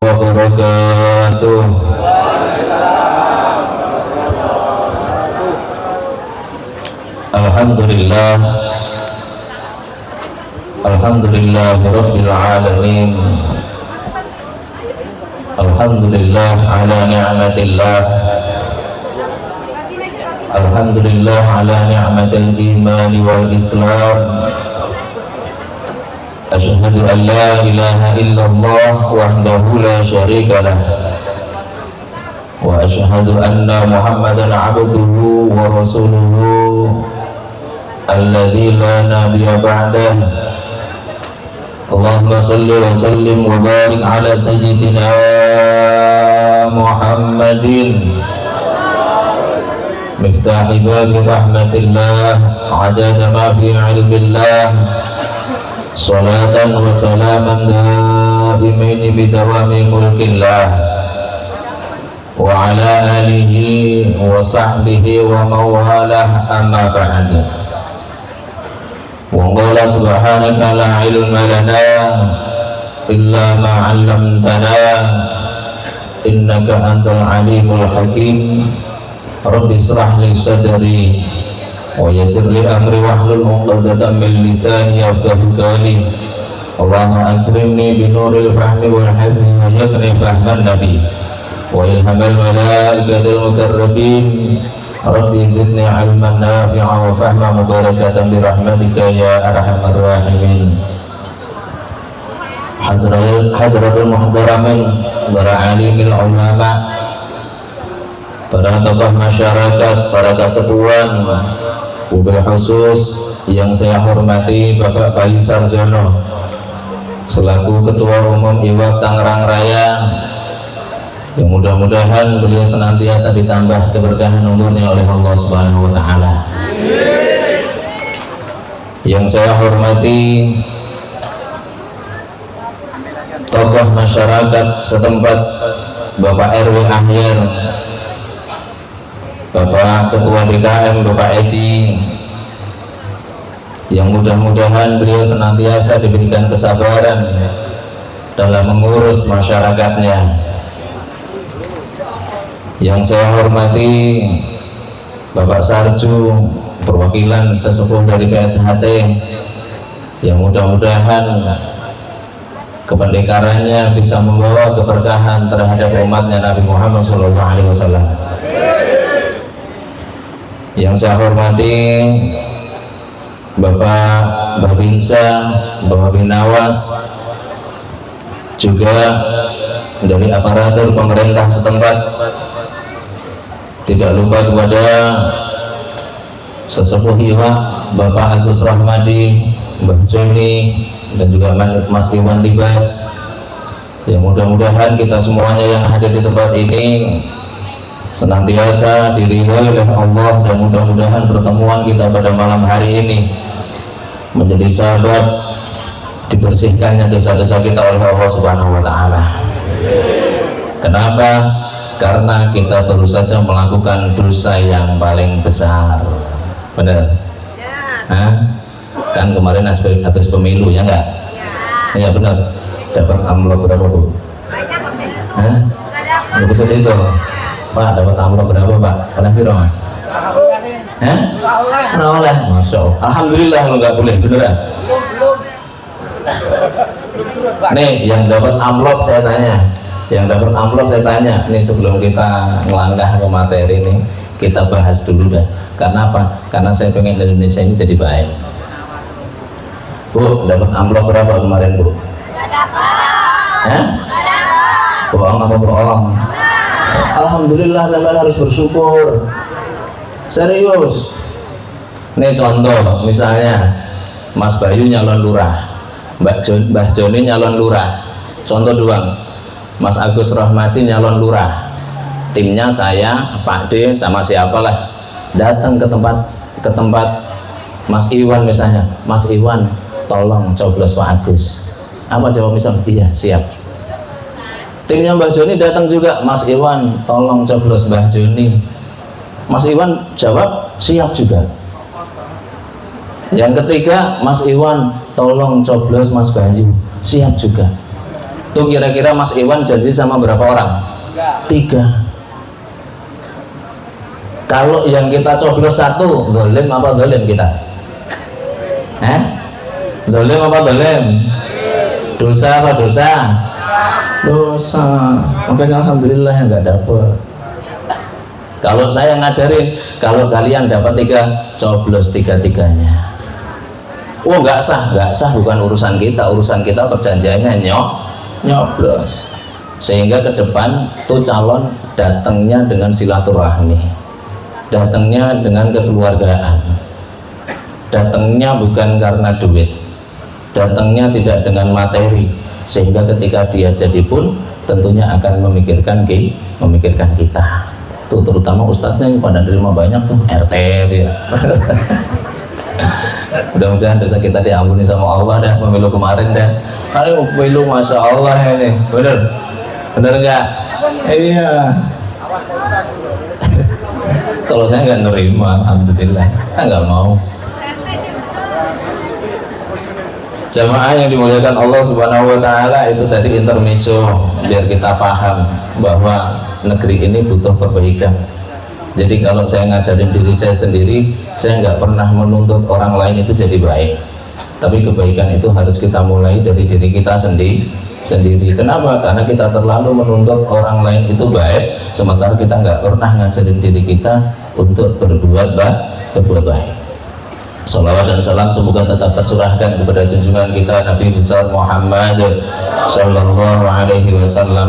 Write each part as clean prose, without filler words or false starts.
wabarakatuh. Alhamdulillah, alhamdulillahirabbil alamin. Alhamdulillah ala ni'matillah. Alhamdulillah ala ni'matil iman wal islam. Asyhadu an la ilaha illallah wahdahu la syarika lah, wa asyhadu anna Muhammadan abduhu wa rasuluhu alladzi la nabiyya ba'dah. Allahumma salli wa sallim wa barik ala sayyidina Muhammadin miftahi babi rahmatillah adada ma fi ilmillah. Salatan wa salaman daimaini bidawami mulkillah wa ala alihi wa sahbihi wa mawalah, amma ba'd. Wa qala subhanaka la ilma lana illa ma 'allamtana innaka antal alimul hakim. Rabbi shrah li sadri wa yassir li amri wahlul 'uqdatam min lisani yafqahu qawli. Allahumma akrimni bi nuril fahmi wal hadmi wa yakni fahman nabi wa ilhamal malaikatil mukarrabin. Rabbi zidni ilman nafi'a wa fahma mubarakatan bi rahmatika ya arhamar rahimin. Hadratul muhtaramin, para alimil ulama, para tokoh masyarakat, para kasepuan, wabil khusus yang saya hormati Bapak Bayu Sarjono selaku Ketua Umum IWAK Tangerang Raya, yang mudah-mudahan beliau senantiasa ditambah keberkahan umurnya oleh Allah Subhanahu wa Ta'ala. Yang saya hormati tokoh masyarakat setempat, Bapak RW Ahyar, Bapak Ketua DKM Bapak Edi, yang mudah-mudahan beliau senantiasa diberikan kesabaran dalam mengurus masyarakatnya. Yang saya hormati Bapak Sarju, perwakilan sesepuh dari PSHT, yang mudah-mudahan kependekarannya bisa membawa keberkahan terhadap umatnya Nabi Muhammad SAW. Yang saya hormati Bapak Babinsa, Bapak Binawas, juga dari aparatur pemerintah setempat. Tidak lupa kepada sesepuh IWAK Bapak Agus Rahmadi, Mbah Joni, dan juga Mas Iwan Libas, yang mudah-mudahan kita semuanya yang hadir di tempat ini senantiasa diridhoi oleh Allah, dan mudah-mudahan pertemuan kita pada malam hari ini menjadi sahabat dibersihkannya dosa-dosa kita oleh Allah Subhanahu wa Ta'ala. Kenapa? Karena kita baru saja melakukan dosa yang paling besar. Benar? Hah? Kan kemarin habis pemilu, ya enggak? Iya benar. Dapat amplop berapa, Bu? Hah? Nggak bisa itu. Pak, dapat amplop berapa, Pak? Oleh piro, Mas? Hah? Oleh. Masya Allah. Alhamdulillah, lo nggak boleh, beneran. Nih, yang dapat amplop saya tanya. Yang dapat amplop saya tanya. Nih, sebelum kita ngelangkah ke materi ini, kita bahas dulu dah. Karena apa? Karena saya pengen Indonesia ini jadi baik. Bu, dapat amplop berapa kemarin, Bu? Nggak dapat. Hah? Bohong apa bohong? Alhamdulillah, sampai harus bersyukur. Serius. Nih contoh, misalnya Mas Bayu nyalon lurah, Mbah Joni nyalon lurah. Contoh doang. Mas Agus Rahmati nyalon lurah. Timnya saya, Pak D, sama siapalah datang ke tempat Mas Iwan misalnya. Mas Iwan, tolong coblos Pak Agus. Apa jawab misal? Iya, siap. Timnya Mbah Joni datang juga. Mas Iwan, tolong coblos Mbah Joni. Mas Iwan jawab, siap juga. Yang ketiga, Mas Iwan, tolong coblos Mas Bayu. Siap juga. Tuh kira-kira Mas Iwan janji sama berapa orang? 3. Kalau yang kita coblos 1, zalim apa zalim kita? Zalim apa zalim? Dosa apa dosa? Dosa. Makanya alhamdulillah nggak dapet. Kalau saya ngajarin, kalau kalian dapat 3, coblos 3-3-nya. Oh nggak sah bukan urusan kita perjanjiannya nyoblos. Sehingga ke depan tuh calon datangnya dengan silaturahmi, datangnya dengan kekeluargaan, datangnya bukan karena duit, datangnya tidak dengan materi, sehingga ketika dia jadi pun tentunya akan memikirkan kita. Tuh terutama ustadznya yang pada terima banyak tuh RT ya. Mudah-mudahan dosa kita diampuni sama Allah dah. Pemilu kemarin dah, pemilu masya Allah ini bener nggak? Iya. Kalau saya nggak nerima, alhamdulillah, saya nggak mau. Jamaah yang dimuliakan Allah Subhanahu Wa Taala, itu tadi intermezzo biar kita paham bahwa negeri ini butuh perbaikan. Jadi kalau saya ngajarin diri saya sendiri, saya nggak pernah menuntut orang lain itu jadi baik. Tapi kebaikan itu harus kita mulai dari diri kita sendiri. Kenapa? Karena kita terlalu menuntut orang lain itu baik, sementara kita nggak pernah ngajarin diri kita untuk berbuat baik. Salawat dan salam semoga tetap tercurahkan kepada junjungan kita Nabi besar Muhammad Sallallahu Alaihi Wasallam,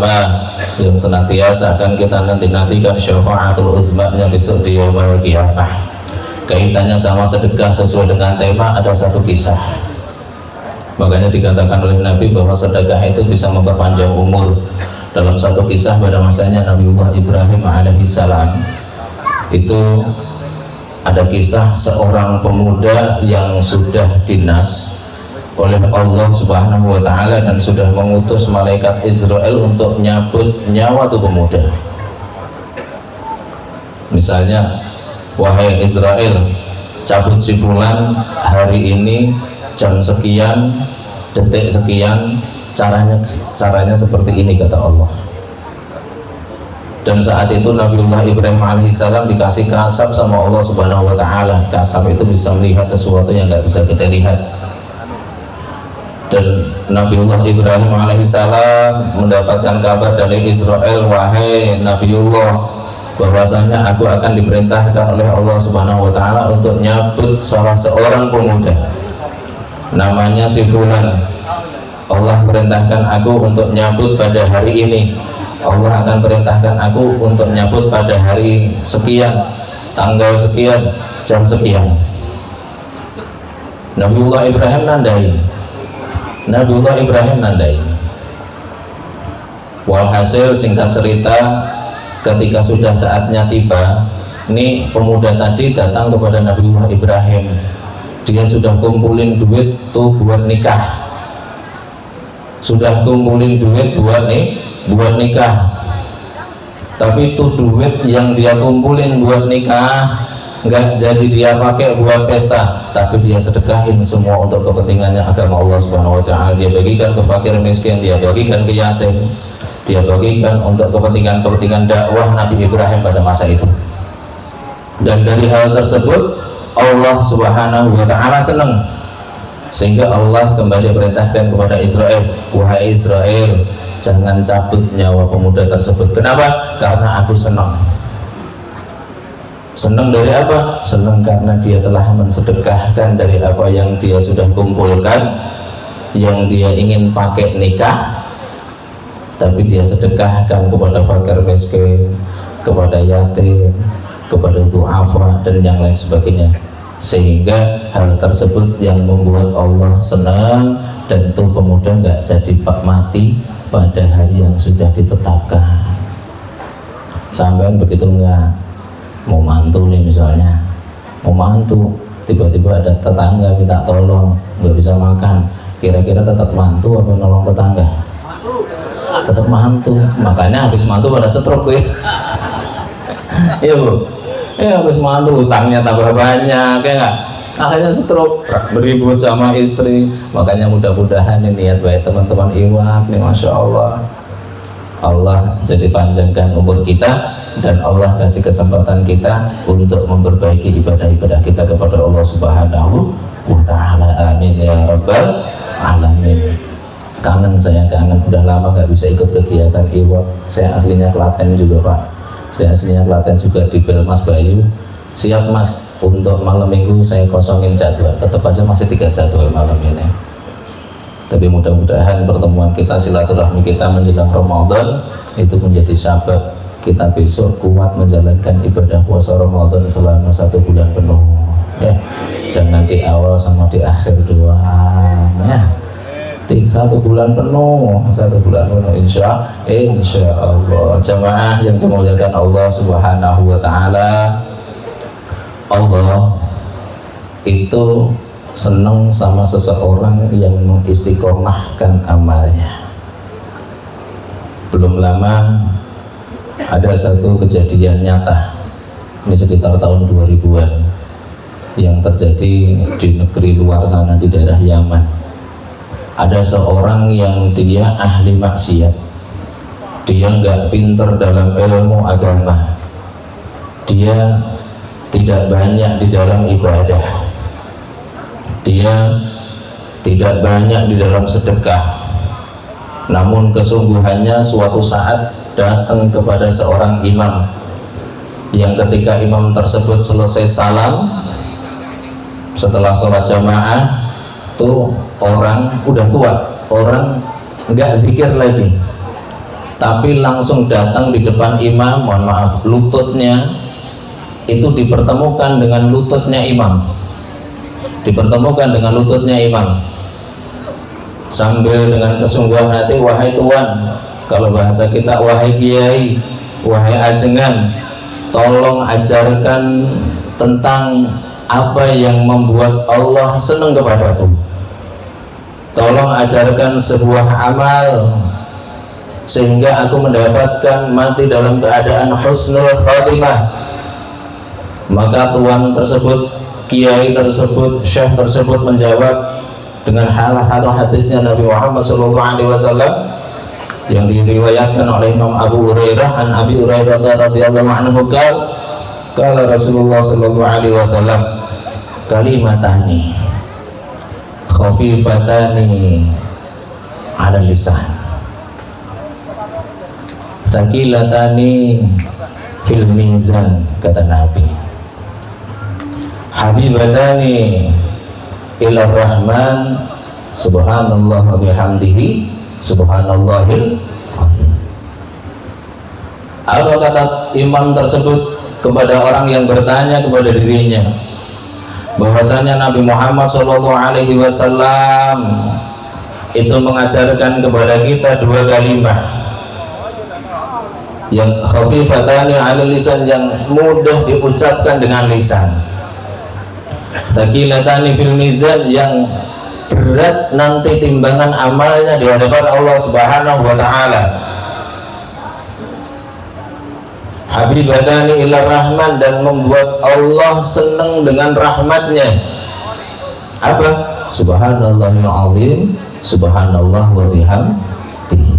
yang senantiasa akan kita nantikan syafaatul uzmanya besok di yaumul qiyamah. Kaitannya sama sedekah sesuai dengan tema, ada satu kisah. Makanya dikatakan oleh Nabi bahwa sedekah itu bisa memperpanjang umur. Dalam satu kisah pada masanya Nabiullah Ibrahim alaihissalam, itu ada kisah seorang pemuda yang sudah dinas oleh Allah Subhanahu Wa Taala dan sudah mengutus malaikat Israel untuk nyabut nyawa tuh pemuda. Misalnya, wahai Israel, cabut si fulan hari ini jam sekian, detik sekian, caranya seperti ini kata Allah. Dan saat itu Nabiullah Ibrahim alaihissalam dikasih kasab sama Allah Subhanahu Wa Taala. Kasab itu bisa melihat sesuatu yang nggak bisa kita lihat. Dan Nabiullah Ibrahim alaihissalam mendapatkan kabar dari Israel, wahai Nabiullah, bahwasanya aku akan diperintahkan oleh Allah Subhanahu Wa Taala untuk nyabut salah seorang pemuda, namanya si fulan. Allah perintahkan aku untuk nyabut pada hari ini. Allah akan perintahkan aku untuk nyabut pada hari sekian, tanggal sekian, jam sekian. Nabiullah Ibrahim nandain. Walhasil singkat cerita, ketika sudah saatnya tiba, ini pemuda tadi datang kepada Nabiullah Ibrahim. Dia sudah kumpulin duit tuh buat nikah. Sudah kumpulin duit buat nikah. Tapi itu duit yang dia kumpulin buat nikah nggak jadi dia pakai buat pesta, tapi dia sedekahin semua untuk kepentingannya agama Allah Subhanahu Wa Taala. Dia bagikan ke fakir miskin, dia bagikan ke yatim, dia bagikan untuk kepentingan dakwah Nabi Ibrahim pada masa itu. Dan dari hal tersebut Allah Subhanahu Wa Taala senang, sehingga Allah kembali perintahkan kepada Israel, wahai Israel, jangan cabut nyawa pemuda tersebut. Kenapa? Karena aku senang. Senang dari apa? Senang karena dia telah mensedekahkan dari apa yang dia sudah kumpulkan, yang dia ingin pakai nikah, tapi dia sedekahkan kepada fakir miskin, kepada yatim, kepada du'afa dan yang lain sebagainya. Sehingga hal tersebut yang membuat Allah senang, dan itu pemuda nggak jadi mati pada hari yang sudah ditetapkan. Sampai begitu nggak mau mantu nih, misalnya mau mantu, tiba-tiba ada tetangga minta tolong, nggak bisa makan, kira-kira tetap mantu apa nolong tetangga? Tetap mantu. Makanya habis mantu pada stroke tuh ya. Iya bu, habis mantu utangnya tambah banyak, ya nggak? akhirnya stroke, beribut sama istri. Makanya mudah-mudahan ini niat baik teman-teman iwak nih, Masya Allah, Allah jadi panjangkan umur kita dan Allah kasih kesempatan kita untuk memperbaiki ibadah-ibadah kita kepada Allah Subhanahu wa ta'ala. Amin ya rabbal alamin. Kangen, saya kangen, udah lama gak bisa ikut kegiatan iwak. Saya aslinya Klaten juga Pak, saya aslinya Klaten juga di Belmas Bayu. Siap Mas, untuk malam minggu saya kosongin jadwal, tetap aja masih 3 jadwal malam ini. Tapi mudah-mudahan pertemuan kita, silaturahmi kita menjelang Ramadan itu menjadi sabab kita besok kuat menjalankan ibadah puasa Ramadan selama 1 bulan penuh ya. Jangan di awal sama di akhir doang ya. 1 bulan penuh, 1 bulan penuh insya Allah. Jamaah yang dimuliakan Allah Subhanahu wa ta'ala, Allah itu senang sama seseorang yang mengistiqomahkan amalnya. Belum lama ada satu kejadian nyata, ini sekitar tahun 2000-an, yang terjadi di negeri luar sana, di daerah Yaman. Ada seorang yang dia ahli maksiat, dia nggak pinter dalam ilmu agama, dia tidak banyak di dalam ibadah, dia tidak banyak di dalam sedekah. Namun kesungguhannya suatu saat datang kepada seorang imam, yang ketika imam tersebut selesai salam setelah sholat jamaah, tuh orang udah tua, orang nggak zikir lagi, tapi langsung datang di depan imam. Mohon maaf, lututnya itu dipertemukan dengan lututnya imam, dipertemukan dengan lututnya imam, sambil dengan kesungguhan hati, wahai Tuhan, kalau bahasa kita wahai kiai, wahai ajengan, tolong ajarkan tentang apa yang membuat Allah senang kepadaku. Tolong ajarkan sebuah amal sehingga aku mendapatkan mati dalam keadaan husnul khatimah. Maka tuan tersebut, kiai tersebut, syekh tersebut menjawab dengan hal hadisnya Nabi Muhammad SAW yang diriwayatkan oleh Imam Abu Hurairah an Abi Hurairah radhiyallahu anhu qala Rasulullah sallallahu alaihi wasallam kalimatani khafifatani 'ala lisan tsaqilatani fil mizan, kata Nabi, habibatani ila rahman subhanallah wa bihamdihi subhanallahil azim. Apa kata imam tersebut kepada orang yang bertanya kepada dirinya, bahwasanya Nabi Muhammad SAW itu mengajarkan kepada kita 2 kalimat yang khafifatani 'ala lisan, yang mudah diucapkan dengan lisan, tsaqilatani fil mizan, yang berat nanti timbangan amalnya di hadapan Allah Subhanahu wa ta'ala, habibatani ila rahman, dan membuat Allah senang dengan rahmatnya. Apa? Subhanallahil azim, subhanallah wa bihamdihi.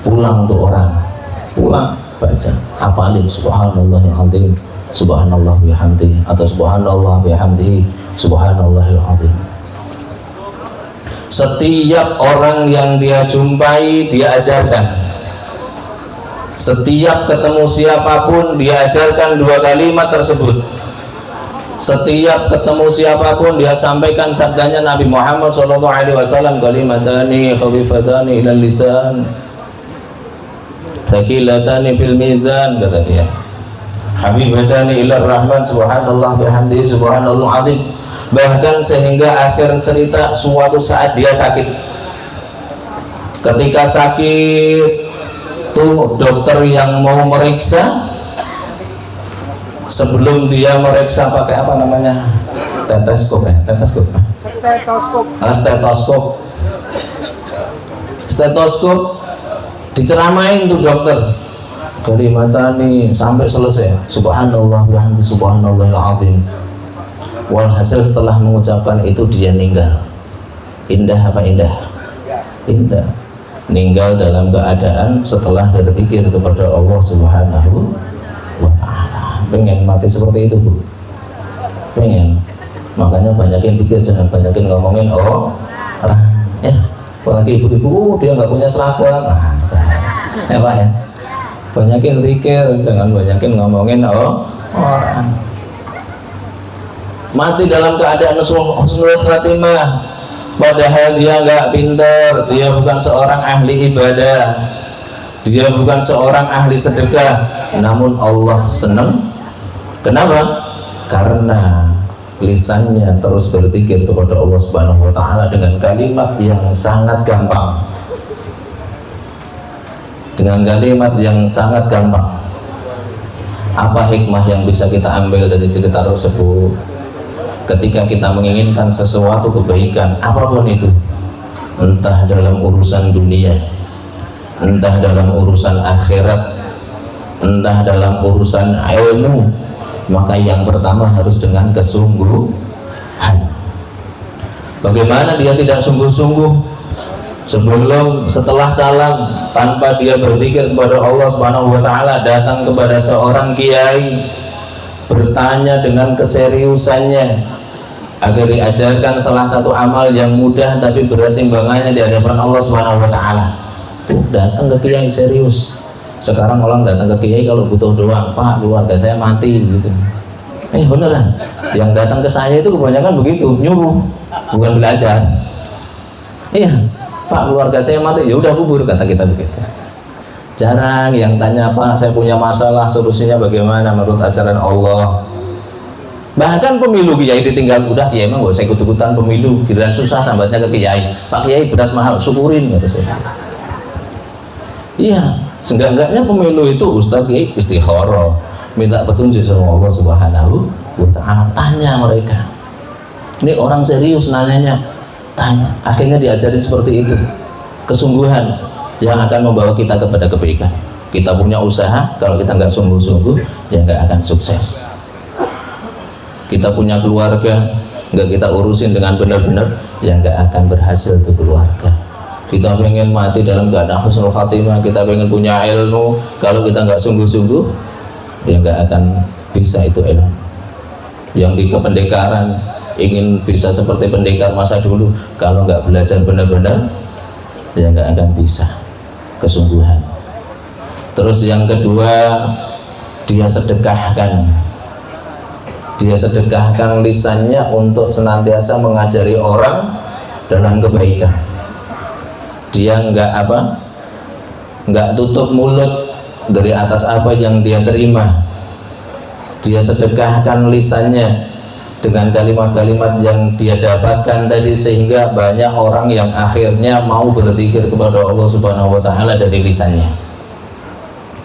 Pulang tuh orang, pulang baca, hafalin subhanallahil azim, subhanallah bihamdihi, atau subhanallah bihamdihi, subhanallahil azim. Setiap orang yang dia jumpai dia ajarkan, setiap ketemu siapapun dia ajarkan 2 kalimat tersebut. Setiap ketemu siapapun dia sampaikan sabdanya Nabi Muhammad SAW, kalimatani khafifatani ilal lisan tsaqilatani fil mizan, kata dia, habibatani ilar rahman subhanallah bihamdihi subhanallah azim. Bahkan sehingga akhir cerita suatu saat dia sakit. Ketika sakit tuh dokter yang mau meriksa, sebelum dia meriksa pakai apa namanya, stetoskop ya, stetoskop diceramain tuh dokter, kalimatani sampai selesai. Subhanallah bihamdi subhanallahil azim. Walhasil setelah mengucapkan itu dia meninggal. Indah apa indah? Indah. Meninggal dalam keadaan setelah berzikir kepada Allah Subhanahu wa ta'ala. Pengen mati seperti itu, Bu? Pengen. Makanya banyakin zikir, jangan banyakin ngomongin orang. Ya, apalagi ibu-ibu dia nggak punya seragam. Ya Pak ya. Banyakin zikir, jangan banyakin ngomongin orang. Mati dalam keadaan husnul khatimah, padahal dia nggak pintar, dia bukan seorang ahli ibadah, dia bukan seorang ahli sedekah, namun Allah senang. Kenapa? Karena lisannya terus berzikir kepada Allah Subhanahu wa ta'ala dengan kalimat yang sangat gampang, dengan kalimat yang sangat gampang. Apa hikmah yang bisa kita ambil dari cerita tersebut? Ketika kita menginginkan sesuatu kebaikan apapun itu, entah dalam urusan dunia, entah dalam urusan akhirat, entah dalam urusan ilmu, maka yang pertama harus dengan kesungguhan. Bagaimana dia tidak sungguh-sungguh setelah salam, tanpa dia berzikir kepada Allah Subhanahu wa ta'ala, datang kepada seorang kiai, bertanya dengan keseriusannya agar diajarkan salah satu amal yang mudah tapi berat timbangannya di hadapan Allah Subhanahu wa ta'ala. Tuh, datang ke kiai serius. Sekarang orang datang ke kiai kalau butuh doang, Pak keluarga saya mati gitu. Beneran, yang datang ke saya itu kebanyakan begitu, nyuruh, bukan belajar. Iya, Pak keluarga saya mati, ya udah kubur, kata kita begitu. Jarang yang tanya, Pak saya punya masalah, solusinya bagaimana menurut ajaran Allah. Bahkan pemilu kiai ditinggal, udah kiai emang gak usah ikut-ikutan pemilu, giliran susah sambatnya ke kiai, Pak kiai beras mahal, syukurin, kata saya. Iya, seenggak-enggaknya pemilu itu Ustadz kiai istikharah, minta petunjuk sama Allah Subhanahu wa ta'ala. Tanya mereka, ini orang serius nanyanya, tanya. Akhirnya diajarin seperti itu, kesungguhan yang akan membawa kita kepada kebaikan. Kita punya usaha, kalau kita nggak sungguh-sungguh ya nggak akan sukses. Kita punya keluarga, nggak kita urusin dengan benar-benar ya nggak akan berhasil itu keluarga. Kita pengen mati dalam keadaan husnul khatimah, kita pengen punya ilmu, kalau kita nggak sungguh-sungguh ya nggak akan bisa itu ilmu. Yang di kependekaran ingin bisa seperti pendekar masa dulu, kalau nggak belajar benar-benar ya nggak akan bisa kesungguhan. Terus yang kedua, dia sedekahkan lisannya untuk senantiasa mengajari orang dalam kebaikan. Dia nggak tutup mulut dari atas apa yang dia terima. Dia sedekahkan lisannya dengan kalimat-kalimat yang dia dapatkan tadi, sehingga banyak orang yang akhirnya mau berzikir kepada Allah Subhanahu wa ta'ala dari lisannya,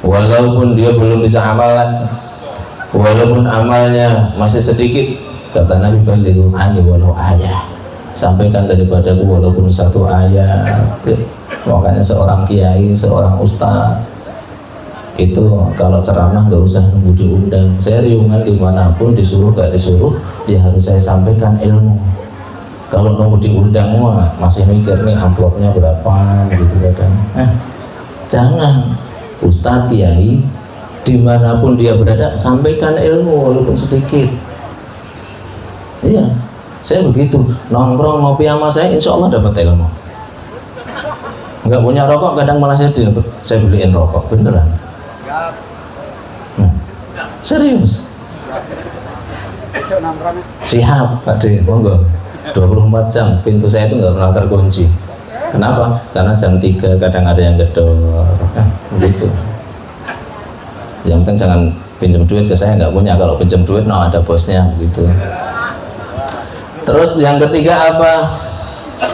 walaupun dia belum bisa amalan, walaupun amalnya masih sedikit. Kata Nabi, balighu anni walau ayah, sampaikan daripadaku walaupun satu ayat. Makanya seorang kiai, seorang ustaz itu kalau ceramah nggak usah nunggu diundang. Saya riungan dimanapun, disuruh gak disuruh ya harus saya sampaikan ilmu. Kalau nunggu diundang masih mikir nih amplopnya berapa gitu kan. Jangan, ustadz kiai dimanapun dia berada sampaikan ilmu walaupun sedikit. Iya, saya begitu, nongkrong ngopi sama saya insya Allah dapat ilmu. Nggak punya rokok kadang malah saya beliin rokok, beneran. Serius. Siap Pak D, monggo. 24 jam pintu saya itu nggak pernah terkunci. Kenapa? Karena jam 3 kadang ada yang gedor, begitu. Yang penting jangan pinjam duit ke saya, nggak punya. Kalau pinjam duit ada bosnya, begitu. Terus yang ketiga apa?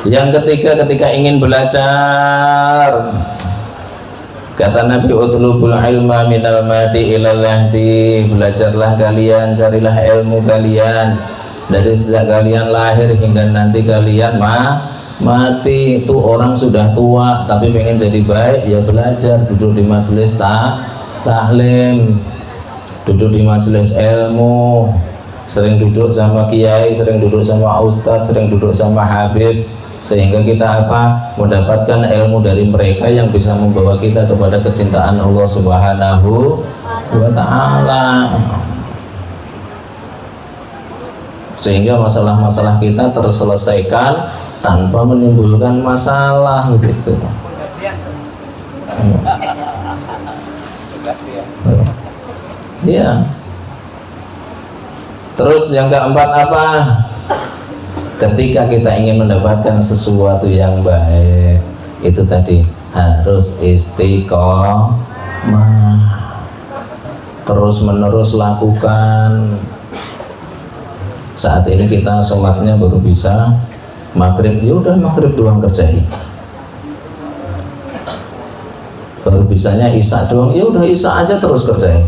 Yang ketiga, ketika ingin belajar, kata Nabi, utlubul ilma minal mati ilal lahdi, belajarlah kalian, carilah ilmu kalian dari sejak kalian lahir hingga nanti kalian mati. Itu orang sudah tua tapi pengen jadi baik, ya belajar, duduk di majelis taklim, duduk di majelis ilmu, sering duduk sama kiai, sering duduk sama ustadz, sering duduk sama habib, sehingga kita apa? Mendapatkan ilmu dari mereka yang bisa membawa kita kepada kecintaan Allah Subhanahu wa ta'ala, sehingga masalah-masalah kita terselesaikan tanpa menimbulkan masalah begitu. Iya. Terus yang keempat apa? Ketika kita ingin mendapatkan sesuatu yang baik, itu tadi harus istiqomah, terus menerus lakukan. Saat ini kita sholatnya baru bisa maghrib, ya udah maghrib doang kerjain. Baru bisanya isya doang, ya udah isya aja terus kerjain.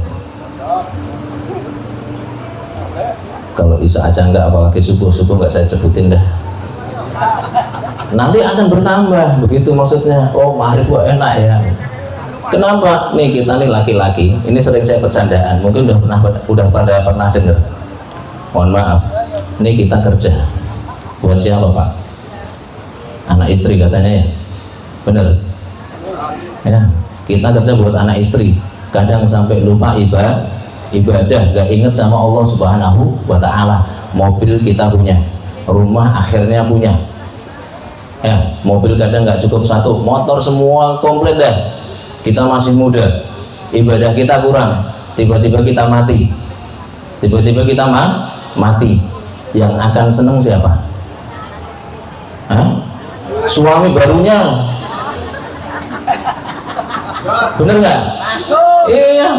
Kalau isya aja enggak, apalagi subuh enggak saya sebutin dah. Nanti akan bertambah, begitu maksudnya. Oh maghrib kok enak ya. Kenapa? Nih kita nih laki-laki, ini sering saya bercandaan, mungkin udah pernah dengar. Mohon maaf, ini kita kerja buat siapa Pak? Anak istri katanya ya, bener ya. Kita kerja buat anak istri, kadang sampai lupa ibadah, gak inget sama Allah Subhanahu wa ta'ala. Mobil kita punya, rumah akhirnya punya ya, mobil kadang gak cukup satu, motor semua komplit dah. Kita masih muda, ibadah kita kurang, tiba-tiba kita mati, mati. Yang akan seneng siapa? Hah? Suami barunya, bener nggak? Iya,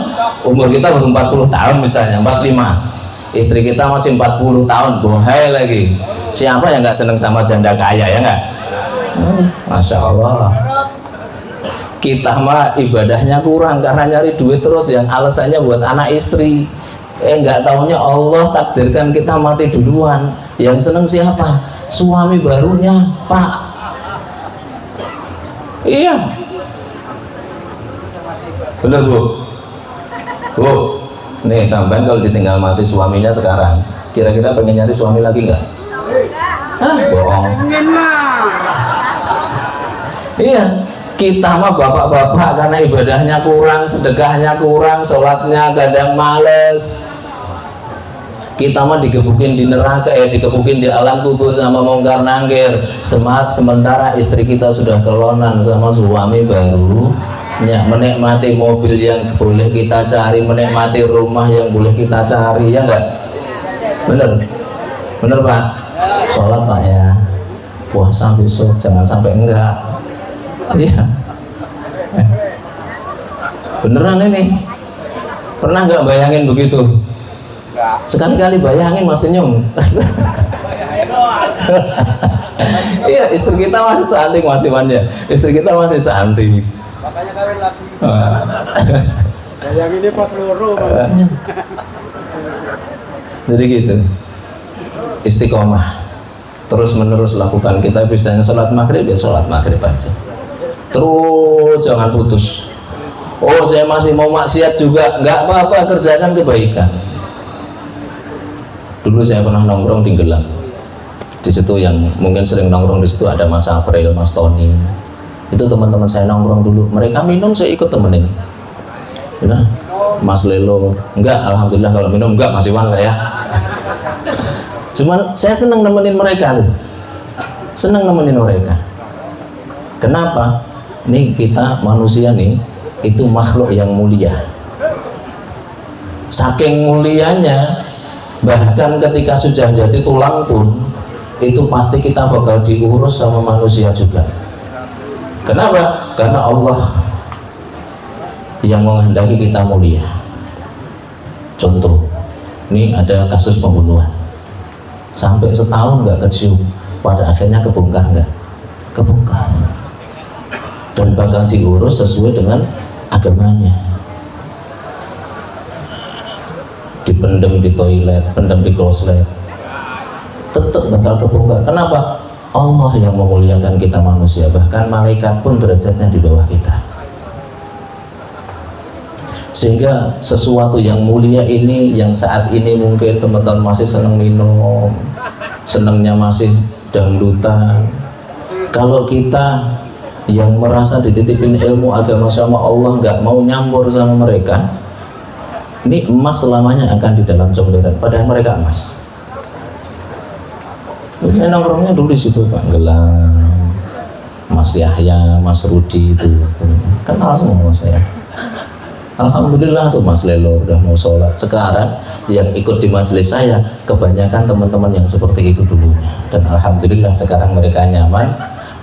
umur kita baru 40 tahun misalnya, 45, istri kita masih 40 tahun, bohai lagi. Siapa yang nggak seneng sama janda kaya, ya nggak? Masya Allah. Kita mah ibadahnya kurang karena nyari duit terus, yang alasannya buat anak istri. Nggak taunya Allah takdirkan kita mati duluan. Yang seneng siapa? Suami barunya, Pak. Iya, bener Bu. Nih sampean kalau ditinggal mati suaminya sekarang, kira-kira pengen nyari suami lagi nggak? Hah? Bohong. Iya, kita mah bapak-bapak karena ibadahnya kurang, sedekahnya kurang, sholatnya kadang males. Kita mah digebukin di neraka, digebukin di alam kubur sama mungkar nangkir. Sementara istri kita sudah kelonan sama suami barunya, menikmati mobil yang boleh kita cari, menikmati rumah yang boleh kita cari, ya enggak? Bener Pak. Sholat Pak ya, puasa besok jangan sampai enggak. Iya. Beneran ini. Pernah nggak bayangin begitu? Sekali-kali bayangin Mas Kenyung. Iya, istri kita masih cantik Mas Iwan ya. Istri kita masih cantik. Makanya kawin lagi. Bayangin ini pas loro. Jadi gitu. Istiqomah. Terus menerus lakukan. Kita bisa sholat maghrib ya sholat maghrib aja. Terus jangan putus. Oh saya masih mau maksiat juga, nggak apa-apa, kerjakan kebaikan. Dulu saya pernah nongkrong di Gelang. Di situ yang mungkin sering nongkrong di situ ada Mas April, Mas Tony. Itu teman-teman saya nongkrong dulu. Mereka minum saya ikut temenin. Ya, Mas Lelo, enggak, alhamdulillah kalau minum enggak, Mas Iwan saya. Cuman saya senang nemenin mereka tuh. Senang nemenin mereka. Kenapa? Nih kita manusia nih itu makhluk yang mulia. Saking mulianya, bahkan ketika sudah jadi tulang pun itu pasti kita bakal diurus sama manusia juga. Kenapa? Karena Allah yang menghendaki kita mulia. Contoh, ini ada kasus pembunuhan, sampai setahun nggak kecium, pada akhirnya kebongkar nggak? Kebongkar. Dan bakal diurus sesuai dengan agamanya. Dipendem di toilet, pendem di kloset, tetap bakal kebongkar. Kenapa? Allah yang memuliakan kita manusia, bahkan malaikat pun derajatnya di bawah kita. Sehingga sesuatu yang mulia ini, yang saat ini mungkin teman-teman masih senang minum, senangnya masih dangdutan, kalau kita yang merasa dititipin ilmu agama sama Allah nggak mau nyampur sama mereka, ini emas selamanya akan di dalam comberan, padahal mereka emas. Ini nongkrongnya dulu di situ Pak Gelang, Mas Yahya, Mas Rudi itu kenal semua saya. Alhamdulillah tuh Mas Lelo udah mau sholat. Sekarang yang ikut di majelis saya kebanyakan teman-teman yang seperti itu dulunya, dan alhamdulillah sekarang mereka nyaman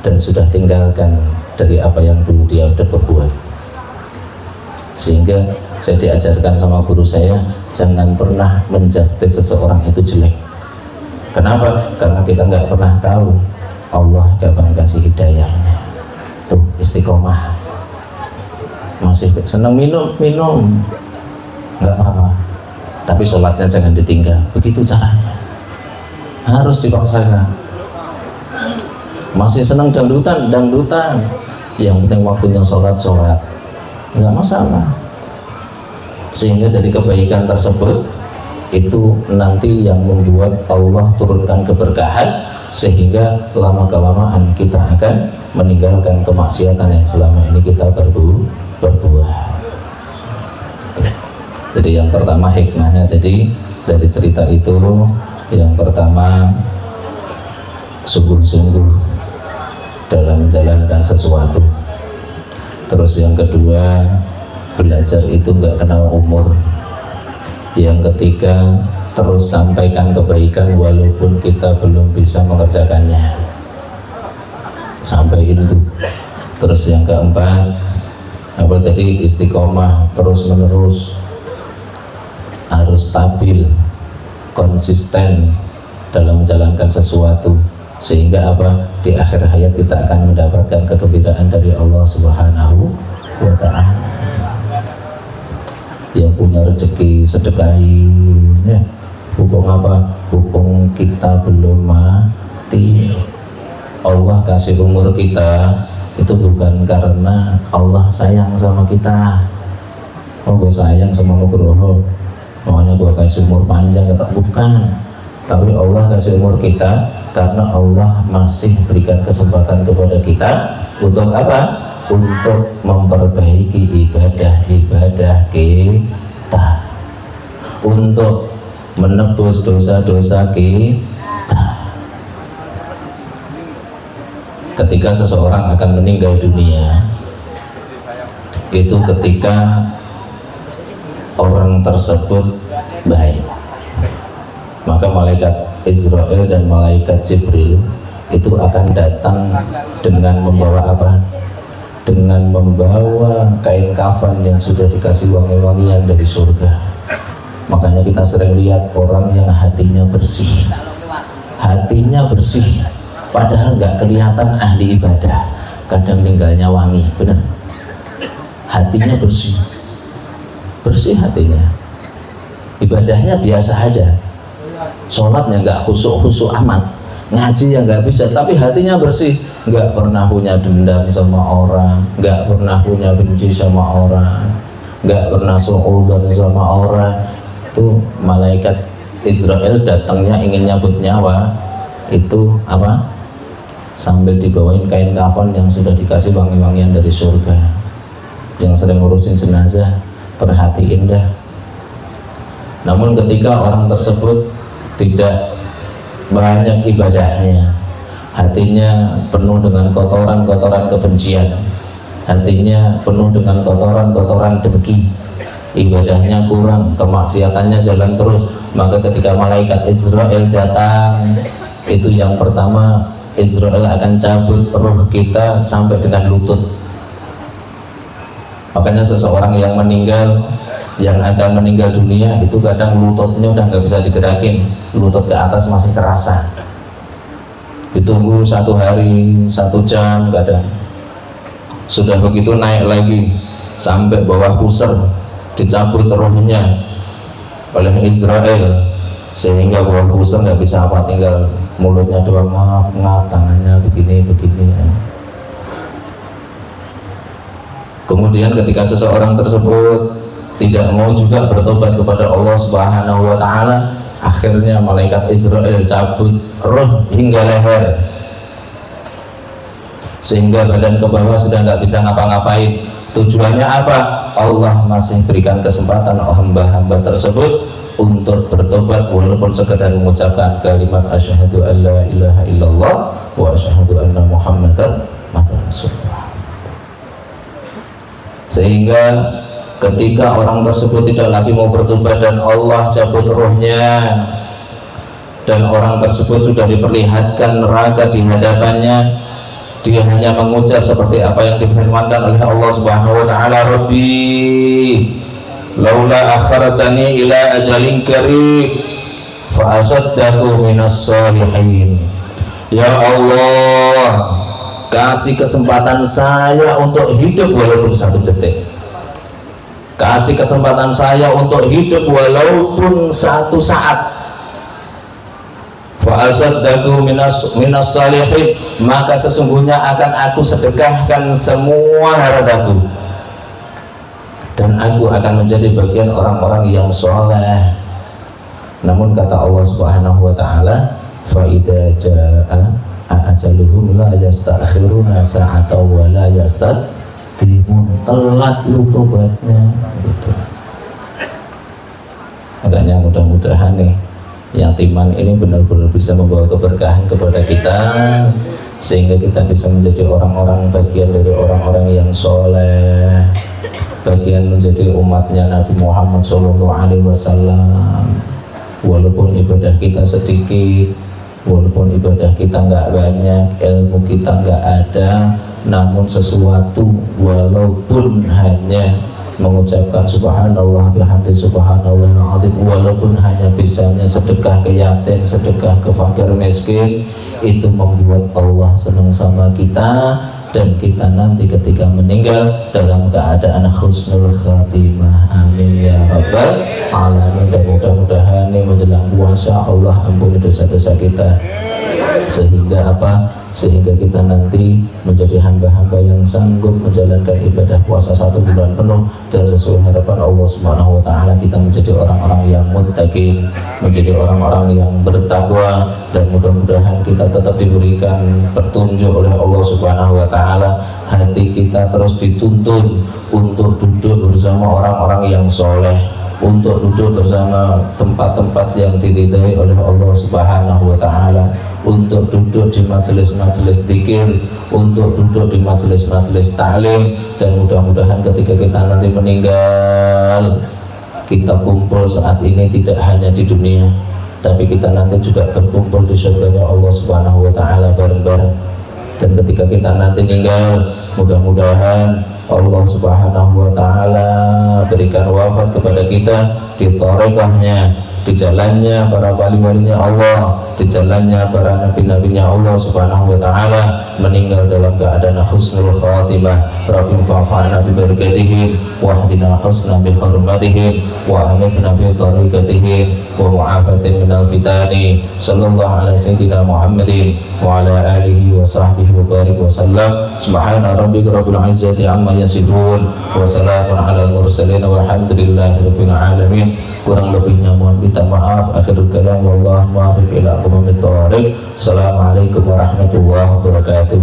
dan sudah tinggalkan dari apa yang dulu dia udah berbuat. Sehingga saya diajarkan sama guru saya, jangan pernah menjustis seseorang itu jelek. Kenapa? Karena kita nggak pernah tahu Allah kapan kasih hidayahnya. Tuh istiqomah, masih senang minum nggak apa-apa, tapi sholatnya jangan ditinggal. Begitu caranya, harus dipaksakan. Masih senang dangdutan, yang penting waktunya sholat, nggak masalah. Sehingga dari kebaikan tersebut itu nanti yang membuat Allah turunkan keberkahan, sehingga lama-kelamaan kita akan meninggalkan kemaksiatan yang selama ini kita berbuat. Jadi yang pertama hikmahnya tadi dari cerita itu, yang pertama sungguh-sungguh dalam menjalankan sesuatu. Terus yang kedua, belajar itu nggak kenal umur. Yang ketiga, terus sampaikan kebaikan walaupun kita belum bisa mengerjakannya, sampai itu. Terus yang keempat, apa tadi, istiqomah terus menerus, harus stabil, konsisten dalam menjalankan sesuatu, sehingga apa, di akhir hayat kita akan mendapatkan kegembiraan dari Allah Subhanahu wa Ta'ala. Yang punya rezeki sedekahin ya. Hukum apa? Hukum kita belum mati. Allah kasih umur kita itu bukan karena Allah sayang sama kita. Oh gue sayang sama Nugroho, makanya gue kasih umur panjang, kata bukan. Tapi Allah kasih umur kita karena Allah masih berikan kesempatan kepada kita untuk apa? Untuk memperbaiki ibadah-ibadah kita, untuk menebus dosa-dosa kita. Ketika seseorang akan meninggal dunia, itu ketika orang tersebut baik, maka malaikat Israel dan malaikat Jibril itu akan datang dengan membawa apa? Dengan membawa kain kafan yang sudah dikasih wangi-wangian dari surga. Makanya kita sering lihat orang yang hatinya bersih, padahal nggak kelihatan ahli ibadah, kadang meninggalnya wangi, benar. Hatinya bersih hatinya, ibadahnya biasa aja, sholatnya nggak khusyuk amat, ngaji ya nggak bisa, tapi hatinya bersih, nggak pernah punya dendam sama orang, nggak pernah punya benci sama orang, nggak pernah suudzon sama orang. Itu malaikat Israel datangnya ingin nyabut nyawa, itu apa? Sambil dibawain kain kafan yang sudah dikasih wangi-wangian dari surga. Yang sering ngurusin jenazah, perhatiin dah. Namun ketika orang tersebut tidak banyak ibadahnya, hatinya penuh dengan kotoran-kotoran kebencian, hatinya penuh dengan kotoran-kotoran dengki, ibadahnya kurang, kemaksiatannya jalan terus, maka ketika malaikat Israel datang, itu yang pertama Israel akan cabut roh kita sampai dengan lutut. Makanya seseorang yang meninggal, yang akan meninggal dunia, itu kadang lututnya udah nggak bisa digerakin, lutut ke atas masih kerasa, ditunggu 1 hari 1 jam kadang, sudah begitu naik lagi sampai bawah pusar, dicabut rohnya oleh Israel, sehingga bawah pusar nggak bisa apa, tinggal mulutnya doang, ngap, tangannya begini. Kemudian ketika seseorang tersebut tidak mau juga bertobat kepada Allah Subhanahu wa taala. Akhirnya malaikat Israel cabut roh hingga leher, sehingga badan ke bawah sudah nggak bisa ngapa-ngapain. Tujuannya apa? Allah masih berikan kesempatan hamba-hamba tersebut untuk bertobat, walaupun sekedar mengucapkan kalimat asyhadu an la ilaha illallah wa asyhadu anna muhammadan rasulullah. Sehingga ketika orang tersebut tidak lagi mau bertobat dan Allah cabut rohnya, dan orang tersebut sudah diperlihatkan neraka di hadapannya, dia hanya mengucap seperti apa yang difirmankan oleh Allah Subhanahu wa taala, Rabbi laula akhartani ila ajalin qarib fa asaddaqu minas salihin. Ya Allah, kasih kesempatan saya untuk hidup walaupun 1 detik. Kasih kesempatan saya untuk hidup walaupun 1 saat. Fa asaddaqu minas salihin, maka sesungguhnya akan aku sedekahkan semua hartaku, dan aku akan menjadi bagian orang-orang yang soleh. Namun kata Allah Subhanahu wa taala, fa idza jaa ajaluhum la yastakhiruna sa'atan wa la yastaqdimun. Telat lu tobatnya gitu. Makanya mudah-mudahan nih yatiman ini benar-benar bisa membawa keberkahan kepada kita, sehingga kita bisa menjadi orang-orang bagian dari orang-orang yang soleh, bagian menjadi umatnya Nabi Muhammad SAW. Walaupun ibadah kita sedikit, walaupun ibadah kita nggak banyak, ilmu kita nggak ada, namun sesuatu walaupun hanya mengucapkan subhanallah bihamdi subhanallahil azim, walaupun hanya bisanya sedekah ke yatim, sedekah ke fakir miskin, itu membuat Allah senang sama kita, dan kita nanti ketika meninggal dalam keadaan husnul khatimah. Amin ya rabbal alamin. Dan mudah-mudahan ini menjelang puasa Allah ampuni dosa-dosa kita, sehingga apa? Sehingga kita nanti menjadi hamba-hamba yang sanggup menjalankan ibadah puasa 1 bulan penuh, dan sesuai harapan Allah Subhanahu wa taala kita menjadi orang-orang yang muttaqin, menjadi orang-orang yang bertakwa, dan mudah-mudahan kita tetap diberikan petunjuk oleh Allah Subhanahu wa taala. Hati kita terus dituntun untuk duduk bersama orang-orang yang soleh, untuk duduk bersama tempat-tempat yang diridai oleh Allah Subhanahu wa taala, untuk duduk di majelis-majelis dzikir, untuk duduk di majelis-majelis taklim. Dan mudah-mudahan ketika kita nanti meninggal, kita kumpul saat ini tidak hanya di dunia, tapi kita nanti juga berkumpul di surganya Allah Subhanahu wa taala bareng-bareng. Dan ketika kita nanti meninggal, mudah-mudahan Allah Subhanahu wa taala berikan wafat kepada kita di thariqahnya, di jalannya para wali-walinya Allah, di jalannya para nabi-nabinya Allah Subhanahu wa taala, meninggal dalam keadaan husnul khatimah. Rabbim fa'fa'na bi barakatihim wa hdina husna bi hurmatihim wa amitna fi tariqatihim wa mu'afatin minal fitani. Sallallahu ala sayyidina Muhammadin wa ala alihi wa sahbihi wa barik wa sallam. Subhana rabbika rabbil izzati amma yasifun wa salamun ala mursalin walhamdulillahi rabbil alamin. Kurang lebihnya mohon minta maaf. Akhirul kalam wallahu muwaffiq ila aqwamit thoriq. Assalamualaikum warahmatullahi wabarakatuh.